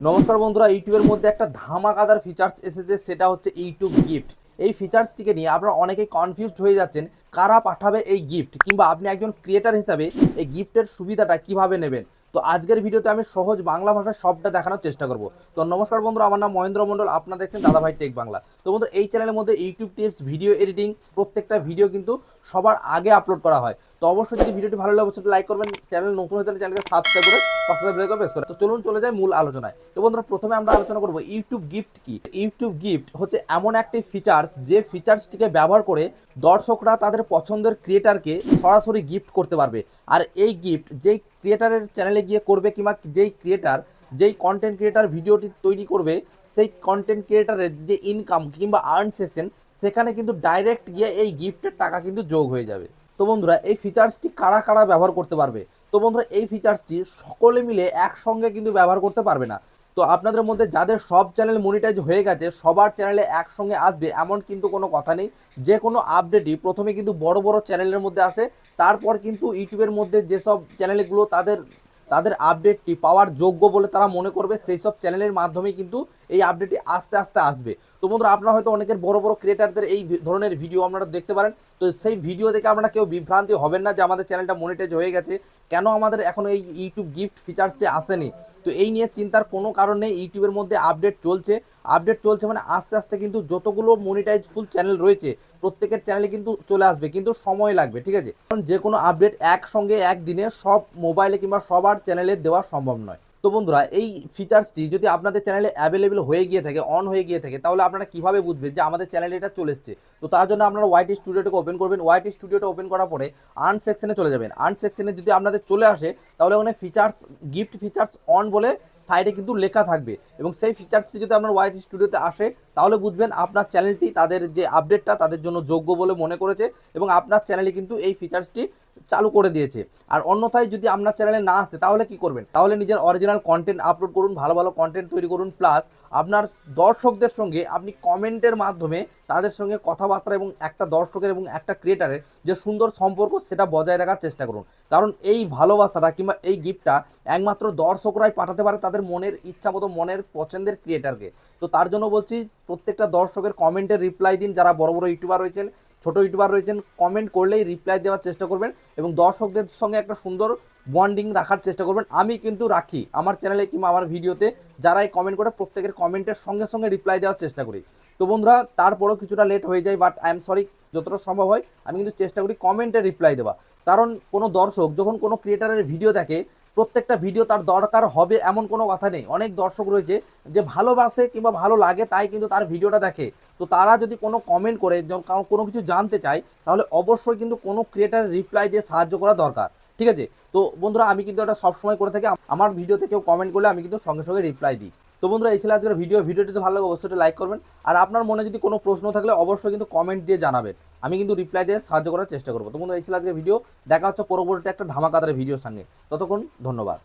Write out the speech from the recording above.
নমস্কার বন্ধুরা, ইউটিউবের মধ্যে একটা ধামাকাদার ফিচার্স এসেছে, সেটা হচ্ছে ইউটিউব গিফট। এই ফিচার্সটিকে নিয়ে আপনারা অনেকেই কনফিউজড হয়ে যাচ্ছেন, কারা পাঠাবে এই গিফট, কিংবা আপনি একজন ক্রিয়েটার হিসাবে এই গিফটের সুবিধাটা কিভাবে নেবেন। তো আজকের ভিডিওতে আমি সহজ বাংলা ভাষায় সবটা দেখানোর চেষ্টা করব। তো নমস্কার বন্ধুরা, আমার নাম মহেন্দ্র মণ্ডল, আপনারা দেখছেন দাদাভাই টেক বাংলা। তো বন্ধুরা, এই চ্যানেলের মধ্যে ইউটিউব টিপস, ভিডিও এডিটিং, প্রত্যেকটা ভিডিও কিন্তু সবার আগে আপলোড করা হয়। তো অবশ্যই যদি ভিডিওটি ভালো লাগে অবশ্যই লাইক করবেন, চ্যানেল নতুন হয়ে থাকলে চ্যানেলকে সাবস্ক্রাইব করে পাশে বেল আইকন প্রেস করে। তো চলুন চলে যাই মূল আলোচনায়। তো বন্ধুরা, প্রথমে আমরা আলোচনা করব ইউটিউব গিফট কি। ইউটিউব গিফট হচ্ছে এমন একটি ফিচার্স, যে ফিচার্সটিকে ব্যবহার করে দর্শকরা তাদের পছন্দের ক্রিয়েটারকে সরাসরি গিফট করতে পারবে। আর এই গিফট যেই ক্রিয়েটারের চ্যানেলে গিয়ে করবে, কিংবা যেই কন্টেন্ট ক্রিয়েটার ভিডিওটি তৈরি করবে, সেই কন্টেন্ট ক্রিয়েটারের যে ইনকাম কিংবা আর্ন সেকশন, সেখানে কিন্তু ডাইরেক্ট গিয়ে এই গিফটের টাকা কিন্তু যোগ হয়ে যাবে। তো বন্ধুরা, এই ফিচার্সটি কারা কারা ব্যবহার করতে পারবে? তো বন্ধুরা, এই ফিচার্সটি সকলে মিলে একসঙ্গে কিন্তু ব্যবহার করতে পারবে না। তো আপনাদের মধ্যে যাদের সব চ্যানেল মনিটাইজ হয়ে গেছে, সবার চ্যানেলে একসঙ্গে আসবে এমন কিন্তু কোনো কথা নেই। যে কোনো আপডেটই প্রথমে কিন্তু বড় বড় চ্যানেলের মধ্যে আসে, তারপর কিন্তু ইউটিউবের মধ্যে যেসব চ্যানেলগুলো তাদের তাদের আপডেটটি পাওয়ার যোগ্য বলে তারা মনে করবে, সেই সব চ্যানেলের মাধ্যমেই কিন্তু এই আপডেটটি আস্তে আস্তে আসবে। তো বন্ধুরা, আপনারা হয়তো অনেকের বড় বড় ক্রিয়েটারদের এই ধরনের ভিডিও আপনারা দেখতে পারেন। তো সেই ভিডিও দেখে আপনারা কেউ বিভ্রান্তি হবেন না যে আমাদের চ্যানেলটা মনিটাইজ হয়ে গেছে, কেন আমাদের এখন এই ইউটিউব গিফট ফিচার্সটি আসেনি। তো এই নিয়ে চিন্তার কোনো কারণ নেই। ইউটিউবের মধ্যে আপডেট চলছে মানে আস্তে আস্তে কিন্তু যতগুলো মনিটাইজফুল চ্যানেল রয়েছে, প্রত্যেকের চ্যানেলে কিন্তু চলে আসবে, কিন্তু সময় লাগবে, ঠিক আছে। কারণ যে কোনো আপডেট একসঙ্গে একদিনে সব মোবাইলে কিংবা সবার চ্যানেলে দেওয়া সম্ভব নয়। তো বন্ধুরা, এই ফিচার্সটি যদি আপনাদের চ্যানেলে অ্যাভেলেবেল হয়ে গিয়ে থাকে, অন হয়ে গিয়ে থাকে, তাহলে আপনারা কীভাবে বুঝবেন যে আমাদের চ্যানেলে এটা চলে এসছে? তো তার জন্য আপনারা ওয়াইটি স্টুডিওটাকে ওপেন করবেন। ওয়াইটি স্টুডিওটা ওপেন করার পরে আর্ন সেকশনে চলে যাবেন। আর্ন সেকশনে যদি আপনাদের চলে আসে, তাহলে ওখানে গিফট ফিচার্স অন বলে সাইডে কিন্তু লেখা থাকবে, এবং সেই ফিচার্সটি যদি আপনার ওয়াইটি স্টুডিওতে আসে, তাহলে বুঝবেন আপনার চ্যানেলটি তাদের যে আপডেটটা তাদের জন্য যোগ্য বলে মনে করেছে, এবং আপনার চ্যানেলে কিন্তু এই ফিচার্সটি চালু করে দিয়েছে। আর অন্যথায় যদি আপনার চ্যানেলে না আসে, তাহলে কি করবেন? তাহলে নিজের অরিজিনাল কন্টেন্ট আপলোড করুন, ভালো ভালো কন্টেন্ট তৈরি করুন, প্লাস আপনার দর্শকদের সঙ্গে আপনি কমেন্টের মাধ্যমে তাদের সঙ্গে কথাবার্তা, এবং একটা দর্শকের এবং একটা ক্রিয়েটারের যে সুন্দর সম্পর্ক, সেটা বজায় রাখার চেষ্টা করুন। কারণ এই ভালোবাসাটা কিংবা এই গিফটটা একমাত্র দর্শকরাই পাঠাতে পারে তাদের মনের ইচ্ছা মতো, মনের পছন্দের ক্রিয়েটারকে। তো তার জন্য বলছি, প্রত্যেকটা দর্শকের কমেন্টের রিপ্লাই দিন। যারা বড় বড় ইউটিউবার রয়েছেন, ছোট ইউটিউবার রয়েছেন, কমেন্ট করলেই রিপ্লাই দেওয়ার চেষ্টা করবেন, এবং দর্শকদের সঙ্গে একটা সুন্দর বন্ডিং রাখার চেষ্টা করবেন। আমি কিন্তু রাখি আমার চ্যানেলে কিংবা আমার ভিডিওতে, যারাই কমেন্ট করে প্রত্যেকের কমেন্টের সঙ্গে সঙ্গে রিপ্লাই দেওয়ার চেষ্টা করি। তো বন্ধুরা, তারপরেও কিছুটা লেট হয়ে যায়, বাট আই এম সরি। যতটা সম্ভব হয় আমি কিন্তু চেষ্টা করি কমেন্টে রিপ্লাই দেওয়া। কারণ কোনো দর্শক যখন কোনো ক্রিয়েটারের ভিডিও দেখে, প্রত্যেকটা ভিডিও তার দরকার হবে এমন কোনো কথা নেই। অনেক দর্শক রয়েছে যে ভালোবাসে কিংবা ভালো লাগে, তাই কিন্তু তার ভিডিওটা দেখে। তো তারা যদি কোনো কমেন্ট করে, কোনো কিছু জানতে চায়, তাহলে অবশ্যই কিন্তু কোনো ক্রিয়েটারের রিপ্লাই দিয়ে সাহায্য করা দরকার, ঠিক আছে। তো বন্ধুরা, আমি কিন্তু এটা সবসময় করে থাকি। আমার ভিডিওতে কেউ কমেন্ট করলে আমি কিন্তু সঙ্গে সঙ্গে রিপ্লাই দিই। তো বন্ধুরা, এই ছিল আজকের ভিডিওটি যদি ভালো লাগে অবশ্যই লাইক করবেন। আর আপনার মনে যদি কোনো প্রশ্ন থাকলে অবশ্যই কিন্তু কমেন্ট দিয়ে জানাবেন, আমি কিন্তু রিপ্লাই দিয়ে সাহায্য করার চেষ্টা করবো। তো বন্ধুরা, এই ছিল আজকের ভিডিও। দেখা হচ্ছে পরবর্তী একটা ধামাকাদার ভিডিওর সঙ্গে। ততক্ষণ ধন্যবাদ।